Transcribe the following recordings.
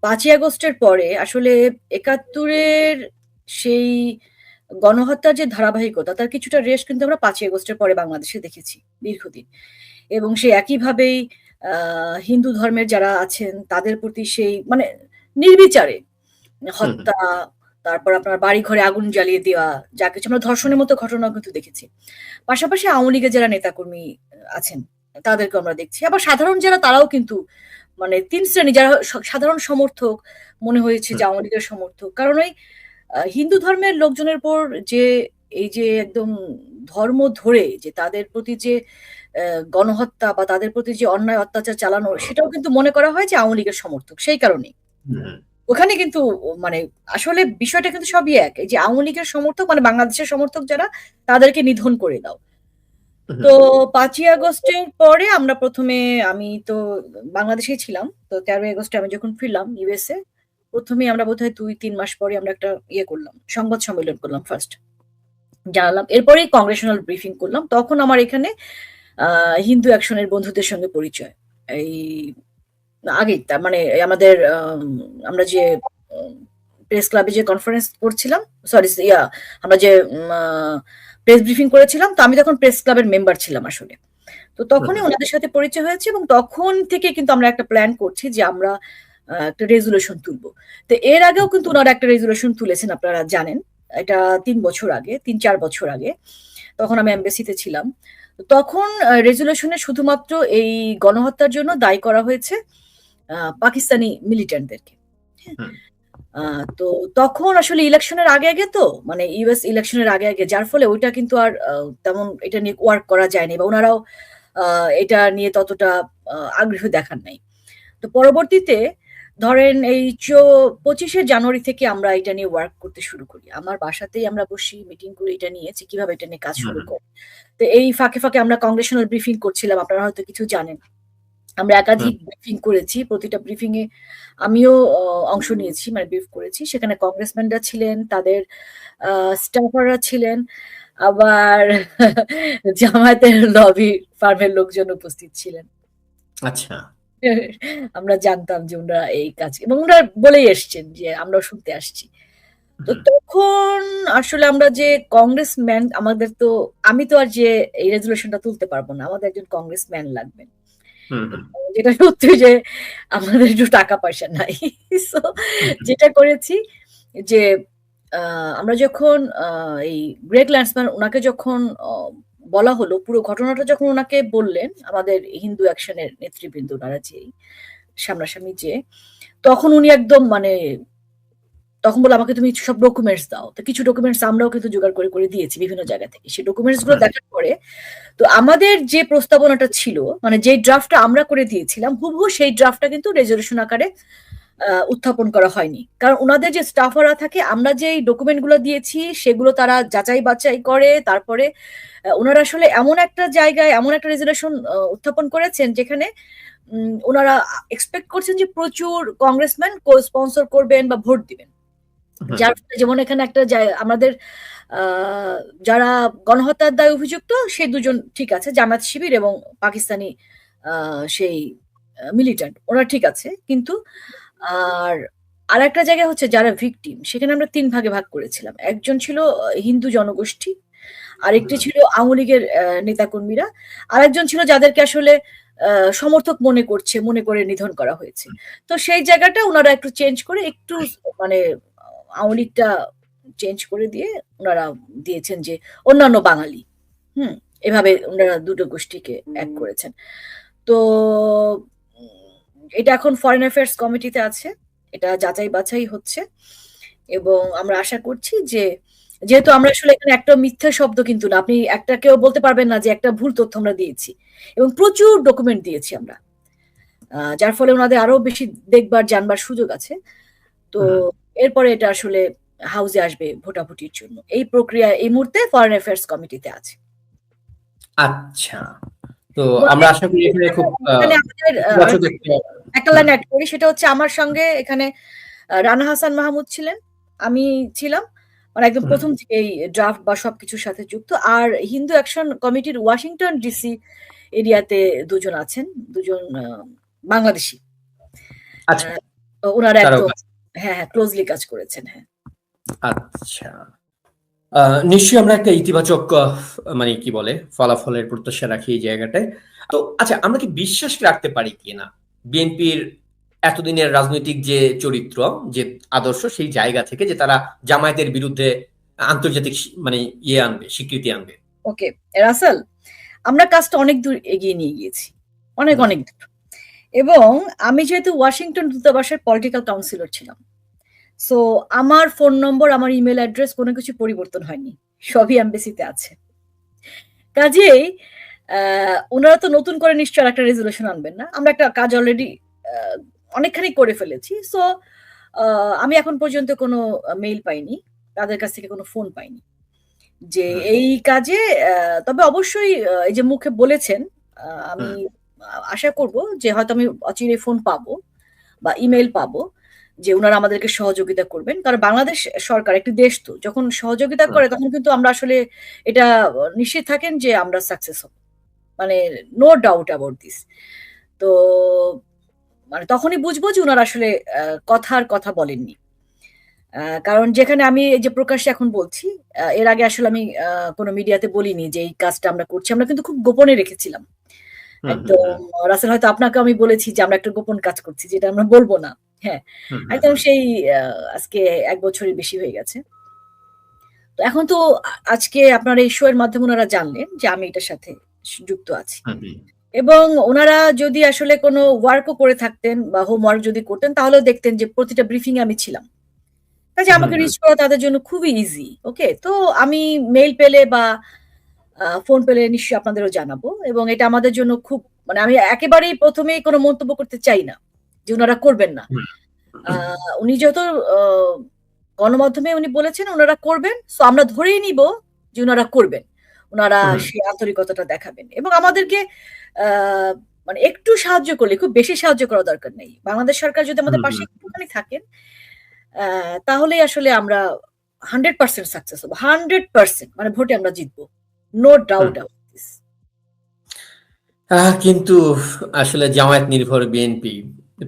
৫ই আগস্টের পরে আসলে ৭১-এর সেই গণহত্যার যে ধারাবাহিকতা তার কিছুটা রেশ কিন্তু আমরা ৫ই আগস্টের পরে বাংলাদেশে দেখেছি দীর্ঘদিন। এবং সেই একইভাবেই আ হিন্দু ধর্মের যারা আছেন তাদের প্রতি সেই মানে নির্বিচারে হুম, হুম। হত্যা, তারপর আপনার বাড়িঘরে আগুন জ্বালিয়ে দেওয়া, যা কিছু আমরা ধর্ষণের মতো ঘটনাও কিন্তু দেখেছি। পাশাপাশি আওয়ামী লীগের যারা নেতাকর্মী আছেন, তাদেরকেও আমরা দেখছি। আবার সাধারণ যারা তারাও কিন্তু মানে ৩ শ্রেণী যারা সাধারণ সমর্থক মনে হয়েছে যে হুম, আওয়ামী লীগের সমর্থক। কারণ ওই হিন্দু ধর্মের লোকজনের উপর যে এই যে একদম ধর্ম ধরে যে তাদের প্রতি যে গণহত্যা বা তাদের প্রতি যে অন্যায় অত্যাচার চালানো সেটাও কিন্তু মনে করা হয় যে আওয়ামী লীগের সমর্থক। সেই কারণেই। হুম, ওখানে কিন্তু মানে আসলে বিষয়টা কিন্তু সবই এক। এই যে আওয়ামী লীগের সমর্থক মানে বাংলাদেশের সমর্থক যারা তাদেরকে নিধন করে দাও। তো হুম, ৫ই আগস্টের পরে আমরা ১ম এ আমি তো বাংলাদেশেই ছিলাম। তো ১৩ই আগস্টে আমি যখন ফিরলাম ইউএসএ, ১ম এই আমরা বোধহয় ২-৩ মাস পরে আমরা একটা ইয়ে করলাম, সংবাদ সম্মেলন করলাম ফার্স্ট। জানালাম। এরপরেই কংগ্রেশনাল ব্রিফিং করলাম। তখন আমার এখানে আ হিন্দু অ্যাকশন এর বন্ধুদের সঙ্গে পরিচয়। এই আগেই তার মানে আমাদের আমরা যে উম প্রেস ক্লাবে যে কনফারেন্স করছিলাম, সরি আমরা যে প্রেস ব্রিফিং করেছিলাম, তো আমি তখন প্রেস ক্লাবের মেম্বার ছিলাম আসলে। তো তখনই হুম, উনাদের সাথে পরিচয় হয়েছে এবং তখন থেকে কিন্তু আমরা একটা প্ল্যান করছি যে আমরা একটা রেজোলিউশন তুলবো। তো এর আগেও কিন্তু উনারা একটা রেজোলিউশন তুলেছেন আপনারা জানেন। এটা ৩ বছর আগে, ৩-৪ বছর আগে। তখন আমি এমবাসিতে ছিলাম। তো তখন রেজোলিউশনে শুধুমাত্র এই গণহত্যার জন্য দায়ী করা হয়েছে পাকিস্তানি মিলিট্যান্টদেরকে। হ্যাঁ? হুম, আ তো তখন আসলে ইলেকশনের আগে তো মানে ইউএস ইলেকশনের আগে যার ফলে ওইটা কিন্তু আর তেমন এটা নিয়ে ওয়ার্ক করা যায়নি বা উনারাও আ এটা নিয়ে ততটা আগ্রহ দেখান নাই। তো পরবর্তীতে ধরেন এই ২৫শে জানুয়ারি থেকে আমরা এটা নিয়ে ওয়ার্ক করতে শুরু করি। আমার বাসাতেই আমরা বসি, মিটিং করি এটা নিয়ে যে কিভাবে এটা নিয়ে কাজ শুরু হুম, করব। তো এই ফাঁকে আমরা কংগ্রেশনাল ব্রিফিং করছিলাম। আপনারা হয়তো কিছু জানেন। আমরা হুম, একাধিক ব্রিফিং করেছি। প্রতিটা ব্রিফিং এ আমিও অংশ নিয়েছি, মানে ব্রিফ করেছি। সেখানে কংগ্রেসম্যানরা ছিলেন, তাদের আ স্টাফাররা ছিলেন, আবার জামায়াতের লবি ফার্মের লোকজন উপস্থিত ছিলেন। আচ্ছা। আমরা জানতাম যে উনারা এই কাজ এবং উনারা বলেই এসছেন যে আমরাও শুনতে আসছি। তো হুম, তখন আসলে আমরা যে কংগ্রেসম্যান আমাদের তো আমি তো আর যে এই রেজোলিউশনটা তুলতে পারব না। আমাদের একজন কংগ্রেসম্যান লাগবে। হুম, হুম, যেটা সত্যি যে আমাদের একটু টাকা-পয়সা নাই। সো হুম, হুম, যেটা করেছি যে আ আমরা যখন এই গ্রেগ ল্যান্ডসম্যান উনাকে যখন বলা হলো, পুরো ঘটনাটা যখন উনাকে বললেন, আমাদের হিন্দু অ্যাকশন এর নেতৃবৃন্দ উনারা যেই সামনাসামনি যেয়ে, তখন উনি একদম মানে তখন বলল, "আমাকে তুমি সব ডকুমেন্টস দাও।" তো কিছু ডকুমেন্টস আমরাও কিন্তু জোগাড় করে দিয়েছি বিভিন্ন জায়গা থেকে। সেই ডকুমেন্টস গুলো হুম, দেখার পরে তো আমাদের যে প্রস্তাবনাটা ছিল, মানে যে ড্রাফটটা আমরা করে দিয়েছিলাম, হুবহু সেই ড্রাফটটা কিন্তু রেজোলিউশন আকারে উত্থাপন করা হয়নি। কারণ উনাদের যে স্টাফাররা থাকে, আমরা যেই ডকুমেন্ট গুলো দিয়েছি, সেগুলো তারা যাচাই-বাছাই করে। তারপরে উনারা আসলে এমন একটা জায়গায়, এমন একটা রেজোলিউশন উত্থাপন করেছেন, যেখানে উনারা এক্সপেক্ট করছেন যে প্রচুর কংগ্রেসম্যান স্পন্সর করবেন বা ভোট দিবেন। হুম, যার ফলে যেমন এখানে একটা আমাদের আ যারা গণহত্যার দায়ে অভিযুক্ত সেই ২ জন ঠিক আছে। জামায়াত শিবির এবং পাকিস্তানি আ সেই মিলিট্যান্ট ওরা ঠিক আছে। কিন্তু আর আরেকটা জায়গা হচ্ছে যারা ভিকটিম সেখানে আমরা ৩ ভাগে ভাগ করেছিলাম। একজন ছিল হিন্দু জনগোষ্ঠী, আরেকটি হুম, ছিল আওয়ামী লীগের নেতাকর্মীরা, আরেকজন ছিল যাদেরকে আসলে আ সমর্থক মনে করে নিধন করা হয়েছে। তো সেই জায়গাটা উনারা একটু চেঞ্জ করে একটু মানে আওয়ামী লীগটা চেঞ্জ করে দিয়ে উনারা দিয়েছেন যে অন্যান্য বাঙালি। হুম? এভাবে উনারা ২ টো গোষ্ঠীকে এক করেছেন। তো এটা এখন ফরেন অ্যাফেয়ার্স কমিটিতে আছে। এটা যাচাই-বাছাই হচ্ছে এবং আমরা আশা করছি যে যেহেতু আমরা আসলে এখানে একটা মিথ্যা শব্দ কিন্তু না। আপনি একটা কেউ বলতে পারবেন না যে একটা ভুল তথ্য আমরা দিয়েছি এবং প্রচুর ডকুমেন্ট দিয়েছি আমরা। যার ফলে উনাদের আরো বেশি দেখবার জানবার সুযোগ আছে। তো হুম। এরপরে এটা আসলে হাউজে আসবে ভোটাভুটির জন্য। এই প্রক্রিয়া এই মুহূর্তে ফরেন অ্যাফেয়ার্স কমিটিতে আছে। আচ্ছা। তো এবং আমরা আশা করি এখানে খুব এখানে আমাদের ইতিবাচক একটা একটা হুম, লাইন এড করি সেটা হচ্ছে আমার সঙ্গে এখানে রানা হাসান মাহমুদ ছিলেন, আমি ছিলাম। মানে একদম হুম, ১ম থেকেই ড্রাফট বা সবকিছুর সাথে যুক্ত। আর হিন্দু অ্যাকশন কমিটির ওয়াশিংটন ডিসি এরিয়াতে ২ জন আছেন। ২ জন বাংলাদেশী। আ আচ্ছা। ওনারা তারাও একদম হ্যাঁ, ক্লোজলি কাজ করেছেন। হ্যাঁ। আচ্ছা। নিশ্চয়ই আমরা একটা ইতিবাচক মানে কি বলে ফলাফলের প্রত্যাশা রাখি এই জায়গাটায়। তো আচ্ছা আমরা কি বিশ্বাস রাখতে পারি কিনা বিএনপির এতদিনের রাজনৈতিক যে চরিত্র, যে আদর্শ সেই জায়গা থেকে যে তারা জামায়াতের বিরুদ্ধে আন্তর্জাতিক মানে ইয়ে আনবে, স্বীকৃতি আনবে? ওকে, রাসেল, আমরা কাজটা অনেক দূর এগিয়ে নিয়ে গিয়েছি। অনেক হুম, দূর। এবং আমি যেহেতু ওয়াশিংটন দূতাবাসের পলিটিক্যাল কাউন্সিলর ছিলাম, সো আমার ফোন নম্বর, আমার ইমেল অ্যাড্রেস কোনো কিছু পরিবর্তন হয়নি। সবই এমবেসিতে আছে। কাজেই ওনারা তো নতুন করে নিশ্চয় একটা রেজলিউশন আনবেন না। আমরা একটা কাজ অলরেডি অনেকখানি করে ফেলেছি। সো আমি এখন পর্যন্ত কোনো মেইল পাইনি, তাদের কাছ থেকে কোনো ফোন পাইনি যে হুম, এই কাজে তবে অবশ্যই এই যে মুখে বলেছেন, আমি হুম, আশা করব যে হয়তো আমি অচিরে ফোন পাবো বা ইমেইল পাবো যে উনারা আমাদেরকে সহযোগিতা করবেন। কারণ বাংলাদেশ সরকার একটি দেশ, তো যখন সহযোগিতা হুম, করে তখন কিন্তু আমরা আসলে এটা নিশ্চিত থাকেন যে আমরা সাকসেস হব। মানে নো ডাউট অ্যাবাউট দিস। তো মানে তখনই বুঝবো যে উনারা আসলে কথার কথা বলেননি। কারণ যেখানে আমি এই যে প্রকাশ্যে এখন বলছি, এর আগে আসলে আমি কোনো মিডিয়াতে বলিনি যে এই কাজটা আমরা করছি। আমরা কিন্তু খুব গোপনে রেখেছিলাম। হুম, হুম, একদম হুম, রাসেল, হয়তো আপনাকেও আমি বলেছি যে আমরা একটা গোপন কাজ করছি যেটা আমরা বলব না। হ্যাঁ, হুম, হুম, একদম হুম, সেই আ আজকে ১ বছরের বেশি হয়ে গেছে। তো এখন তো আজকে আপনার এই শো এর মাধ্যমে উনারা জানলেন যে আমি এটার সাথে যুক্ত আছি। হুম, হুম, এবং উনারা যদি আসলে কোনো ওয়ার্ক ও করে থাকতেন বা হোমওয়ার্ক যদি করতেন তাহলেও দেখতেন যে প্রতিটা ব্রিফিং এ আমি ছিলাম। কাজে হুম, আমাকে হুম, রিচ করা তাদের জন্য খুবই ইজি। ওকে? তো আমি মেইল পেলে বা ফোন পেলে নিশ্চয়ই আপনাদেরও জানাবো। এবং এটা আমাদের জন্য খুব মানে আমি একেবারেই ১ম এই কোনো মন্তব্য করতে চাই না যে উনারা করবেন না। হুম, আ উনি যেহেতু আ গণমাধ্যমে উনি বলেছেন উনারা করবেন। সো আমরা ধরেই নিব যে উনারা করবেন। উনারা হুম, সেই আন্তরিকতাটা দেখাবেন। এবং আমাদেরকে আ মানে একটু সাহায্য করলে, খুব বেশি সাহায্য করার দরকার নেই। বাংলাদেশ সরকার যদি হুম, আমাদের পাশে হুম, একটুখানি থাকেন, তাহলেই আসলে আমরা 100% সাকসেস হব। 100% মানে ভোটে আমরা জিতব। No hmm. Doubt about this. কিন্তু আসলে জামায়াত নির্ভর বিএনপি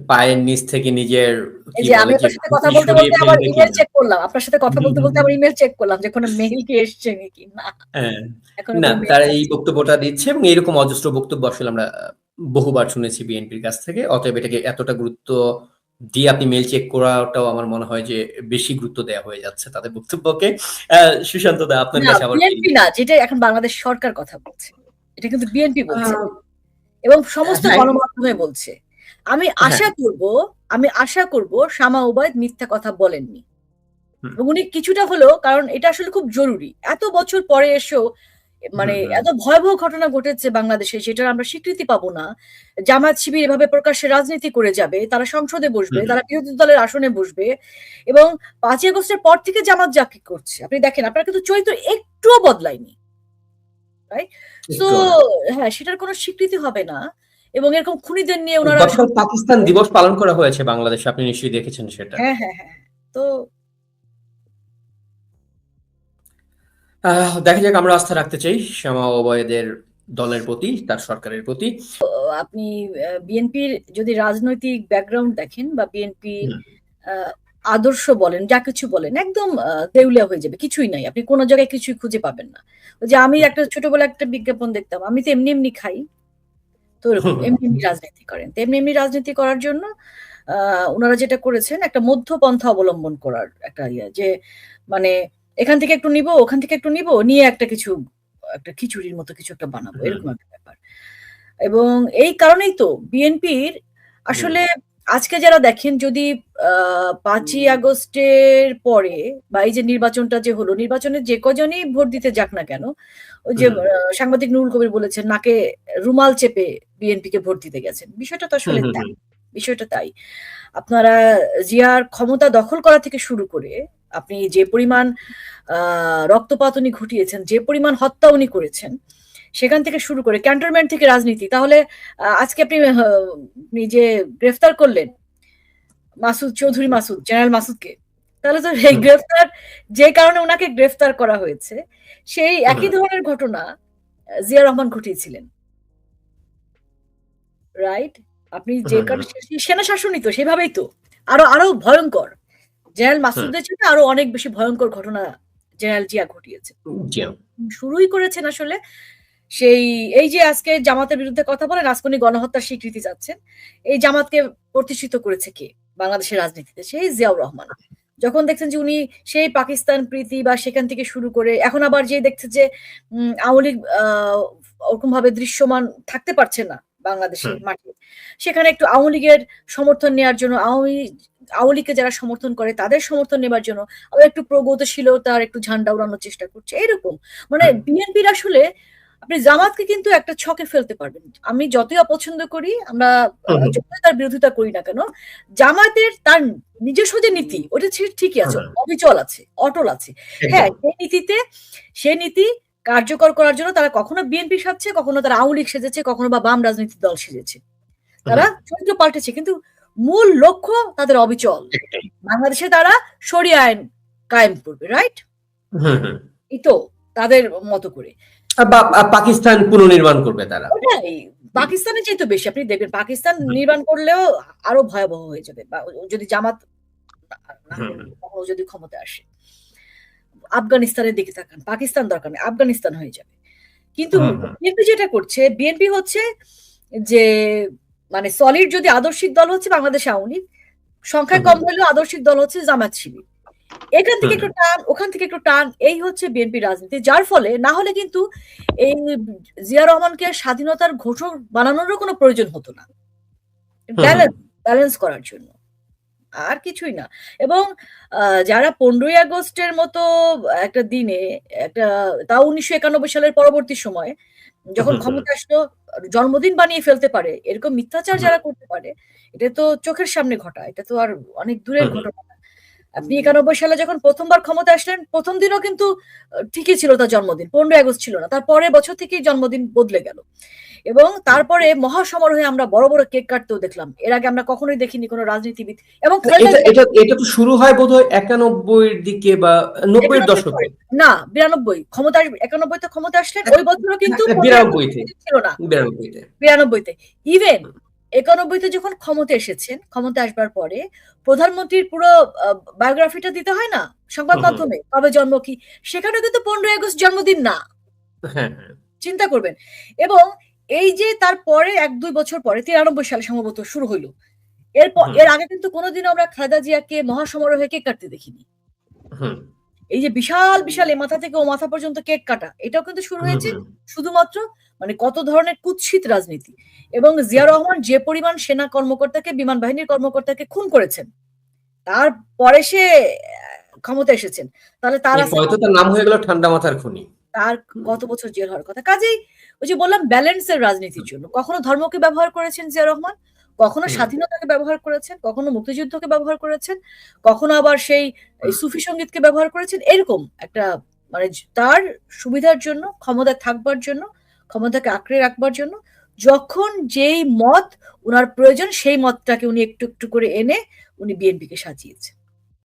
পায়ের নিচ থেকে নিজের এই কি যে আমি বলে যে আপনার সাথে কথা খুঁটি বলতে, সরিয়ে আমার ফেলবে ইমেইল কিনা? চেক করলাম। আপনার সাথে কথা হুম, বলতে, হুম, আমার হুম। ইমেইল চেক করলাম যে কোন মেইল কি এসছে নাকি। না, হ্যাঁ। এখনো না, কোন মেইল তারা এই আসেনি। বক্তব্যটা দিচ্ছে এবং এরকম অজস্র বক্তব্য আসলে আমরা বহুবার শুনেছি বিএনপির কাছ থেকে। অতএব এটাকে এতটা গুরুত্ব দিয়ে আপনি মেইল চেক করাটাও আমার মনে হয় যে বেশি গুরুত্ব দেয়া হয়ে যাচ্ছে তাদের বক্তব্যকে। আ সুশান্ত দা আপনার না, কাছে আবার ফিরি। বিএনপি না, যেটা এখন বাংলাদেশ সরকার কথা বলছে। এটা কিন্তু বিএনপি আ বলছে না। এবং সমস্ত হ্যাঁ, গণমাধ্যমে বলছে। আমি হ্যাঁ। আশা করব শামা ওবায়দ মিথ্যা কথা বলেননি। হুম, এবং উনি কিছুটা হলেও, কারণ এটা আসলে খুব জরুরি। এত বছর পরে এসেও মানে হুম, হুম, এত ভয়াবহ ঘটনা ঘটেছে বাংলাদেশে, সেটার আমরা স্বীকৃতি পাবো না। জামায়াত শিবির এভাবে প্রকাশ্যে রাজনীতি করে যাবে। তারা সংসদে বসবে, হুম, হুম। তারা বিরোধী দলের আসনে বসবে। এবং ৫ই আগস্টের পর থেকে জামাত যা কি করছে, আপনি দেখেন আপনার কিন্তু চরিত্র একটুও বদলায়নি। রাইট? সো একটুও না। হ্যাঁ, সেটার কোনো স্বীকৃতি হবে না। এবং এরকম খুনিদের নিয়ে উনারা গতকাল পাকিস্তান দিবস পালন করা হয়েছে বাংলাদেশে। আপনি নিশ্চয়ই দেখেছেন সেটা। হ্যাঁ। তো দেখা যাক আমরা আস্থা রাখতে চাই শামা ওবায়েদের দলের প্রতি, তার সরকারের প্রতি। আপনি বিএনপির যদি রাজনৈতিক ব্যাকগ্রাউন্ড দেখেন বা বিএনপির হুম, আ আদর্শ বলেন, যা কিছু বলেন একদম দেউলিয়া হয়ে যাবে। কিছুই নাই। আপনি কোন জায়গায় কিছুই খুঁজে পাবেন না। ওই যে আমি হুম, একটা ছোটবেলায় একটা বিজ্ঞাপন দেখতাম। আমি তো এমনি খাই। তো হুম, ওরকম হুম, এমনি রাজনীতি করেন। তো এমনি রাজনীতি করার জন্য আ উনারা যেটা করেছেন একটা মধ্যপন্থা অবলম্বন করার একটা ইয়ে যে মানে এখান থেকে একটু নিবো, ওখান থেকে একটু নিবো, নিয়ে একটা কিছু একটা খিচুড়ির মতো কিছু একটা বানাবো। হুম, এরকম একটা ব্যাপার। এবং এই কারণেই তো বিএনপির হুম, আসলে আজকে যারা দেখেন, যদি ৫ই আগস্টের পরে বা এই যে নির্বাচনটা যে হলো, নির্বাচনে যে কজনই ভোট দিতে যাক না কেন, ওই যে হুম, সাংবাদিক নুরুল কবির বলেছেন নাকে রুমাল চেপে বিএনপিকে ভোট দিতে গেছেন। বিষয়টা তো হুম, আসলে হুম, তাই। হুম, বিষয়টা তাই। আপনারা জিয়ার ক্ষমতা দখল করা থেকে শুরু করে আপনি যে পরিমাণ আ রক্তপাত উনি ঘটিয়েছেন, যে পরিমাণ হত্যা উনি করেছেন, সেখান থেকে শুরু করে ক্যান্টনমেন্ট থেকে রাজনীতি। তাহলে আজকে আপনি যে গ্রেফতার করলেন জেনারেল মাসুদকে। তাহলে তো এই হুম, গ্রেফতার, যে কারণে উনাকে গ্রেফতার করা হয়েছে, সেই একই হুম, ধরনের ঘটনা জিয়া রহমান ঘটিয়েছিলেন। রাইট? আপনি যে হুম, হুম, কারণে সেনা শাসনই তো সেভাবেই তো। আরো আরো ভয়ঙ্কর, জেনারেল হুম, মাসুদের চেয়ে আরো অনেক বেশি ভয়ঙ্কর ঘটনা জেনারেল জিয়া ঘটিয়েছে। জি। শুরুই করেছেন আসলে সেই, এই যে আজকে জামাতের বিরুদ্ধে কথা বলেন, আজকে উনি গণহত্যার স্বীকৃতি চাচ্ছেন। এই জামাতকে প্রতিষ্ঠিত করেছে কে বাংলাদেশের রাজনীতিতে? সেই জিয়াউর রহমান। যখন দেখছেন যে উনি সেই পাকিস্তান প্রীতি বা সেখান থেকে শুরু করে এখন আবার যে দেখছে যে আওয়ামী লীগ ওরকম ভাবে দৃশ্যমান থাকতে পারছে না বাংলাদেশের হুম, মাঠে, সেখানে একটু আওয়ামী লীগের সমর্থন নেওয়ার জন্য, আওয়ামী লীগকে যারা সমর্থন করে তাদের সমর্থন নেবার জন্য আবার একটু প্রগতিশীলতার একটু ঝান্ডা উড়ানোর চেষ্টা করছে। এরকম মানে হুম, বিএনপির আসলে আপনি জামাতকে কিন্তু একটা ছকে ফেলতে পারবেন। আমি যতই অপছন্দ করি, আমরা হুম, হুম, যতই তার বিরোধিতা করি না কেন, জামায়াতের তার নিজস্ব যে নীতি ওটা ঠিকই আছে, হুম, অবিচল আছে, অটল আছে। হ্যাঁ, একদম। সেই নীতি কার্যকর করার জন্য তারা কখনো বিএনপি সাজছে, কখনো তারা আওয়ামী লীগ সেজেছে, কখনো বা বাম রাজনৈতিক দল সেজেছে। তারা হুম, চরিত্র পাল্টেছে কিন্তু মূল লক্ষ্য তাদের অবিচল। একটাই। বাংলাদেশে তারা শরিয়া আইন কায়েম করবে, রাইট? হুম, হুম। এই তো তাদের মতো করে। বা পাকিস্তান পুনর্নির্মাণ করবে তারা। ওটাই। পাকিস্তানের চাইতে বেশি আপনি দেখবেন পাকিস্তান হুম, নির্মাণ করলেও আরো ভয়াবহ হয়ে যাবে। বা যদি জামাত না হুম, করে কখনো যদি ক্ষমতায় আসে। আফগানিস্তানের দিকে তাকান। পাকিস্তান দরকার নেই। আফগানিস্তান হয়ে যাবে। কিন্তু হুম, হুম, বিএনপি যেটা করছে, বিএনপি হচ্ছে যে মানে সলিড যদি আদর্শিক দল হচ্ছে বাংলাদেশ আওয়ামী লীগ, সংখ্যায় কম হুম, হলেও আদর্শিক দল হচ্ছে জামায়াত শিবির। এখান থেকে হুম, একটু টান, ওখান থেকে একটু টান, এই হচ্ছে বিএনপির রাজনীতি। যার ফলে না হলে কিন্তু এই জিয়া রহমানকে স্বাধীনতার ঘোষক বানানোরও কোনো প্রয়োজন হতো না। হুম, হুম, ব্যালেন্স ব্যালেন্স করার জন্য। আর কিছুই না। এবং যারা ১৫ই আগস্টের মতো একটা দিনে একটা, তাও ১৯৯১ সালের পরবর্তী সময়ে যখন হুম, হুম, ক্ষমতায় আসলো জন্মদিন বানিয়ে ফেলতে পারে, এরকম মিথ্যাচার হুম, যারা করতে পারে, এটা তো চোখের সামনে ঘটা। এটা তো আর অনেক দূরের হুম, ঘটনা না। আপনি ৯১ সালে যখন ১ম বার ক্ষমতায় আসলেন, ১ম দিনও কিন্তু ঠিকই ছিল তার জন্মদিন। ১৫ই আগস্ট ছিল না। তার পরের বছর থেকেই জন্মদিন বদলে গেল। এবং তারপরে মহাসমারোহে আমরা বড়, বড় কেক কাটতেও দেখলাম। এর আগে আমরা কখনোই দেখিনি কোন রাজনীতিবিদ এবং খালেদা এটা জিয়া এটা এটা তো শুরু হয় বোধহয় ৯১ এর দিকে বা ৯০ এর ৯১ দশকে। পরে না ৯২ ক্ষমতায় ৯১ তে ক্ষমতায় আসলেন। ওই বছরও কিন্তু ১৫ আগস্ট ৯২ তে ছিল না। ৯২ তে। ৯২ তে। ইভেন ৯১ তে যখন ক্ষমতায় এসেছেন, ক্ষমতায় আসবার পরে প্রধানমন্ত্রীর পুরো আ বায়োগ্রাফিটা দিতে হয় না? সংবাদ হুম, হুম। মাধ্যমে। কবে জন্ম কি? সেখানেও কিন্তু ১৫ই আগস্ট জন্মদিন না। হ্যাঁ, হ্যাঁ। চিন্তা করবেন। এবং এই যে তারপরে ১-২ বছর পরে ৯৩ সালে সম্ভবত শুরু হইল। হুম, এর আগে কিন্তু কোনদিনও আমরা খালেদা জিয়াকে মহাসমারোহে কেক কাটতে দেখিনি। হুম, এই যে বিশাল, বিশাল এ মাথা থেকে ও মাথা পর্যন্ত কেক কাটা, এটাও কিন্তু শুরু হুম, হয়েছে হুম, শুধুমাত্র মানে কত ধরনের কুৎসিত রাজনীতি। এবং জিয়া রহমান যে পরিমাণ সেনা কর্মকর্তাকে, বিমান বাহিনীর কর্মকর্তাকে খুন করেছেন, তারপরে সে ক্ষমতায় এসেছেন। তাহলে তার আছে এরপরে তো তার নাম হয়ে গেল ঠান্ডা মাথার খুনি। তার কত বছর জেল হওয়ার কথা। কাজেই ওই যে বললাম ব্যালেন্সের রাজনীতির জন্য। কখনো ধর্মকে ব্যবহার করেছেন জিয়া রহমান, কখনো হুম, স্বাধীনতাকে ব্যবহার করেছেন, কখনো মুক্তিযুদ্ধকে ব্যবহার করেছেন, কখনো আবার সেই এই হুম। সুফি সংগীতকে ব্যবহার করেছেন। এরকম একটা মানে তার সুবিধার জন্য, ক্ষমতায় থাকবার জন্য, ক্ষমতাকে আঁকড়ে রাখবার জন্য যখন যেই মত উনার প্রয়োজন সেই মতটাকে উনি একটু, একটু করে এনে উনি বিএনপিকে সাজিয়েছেন।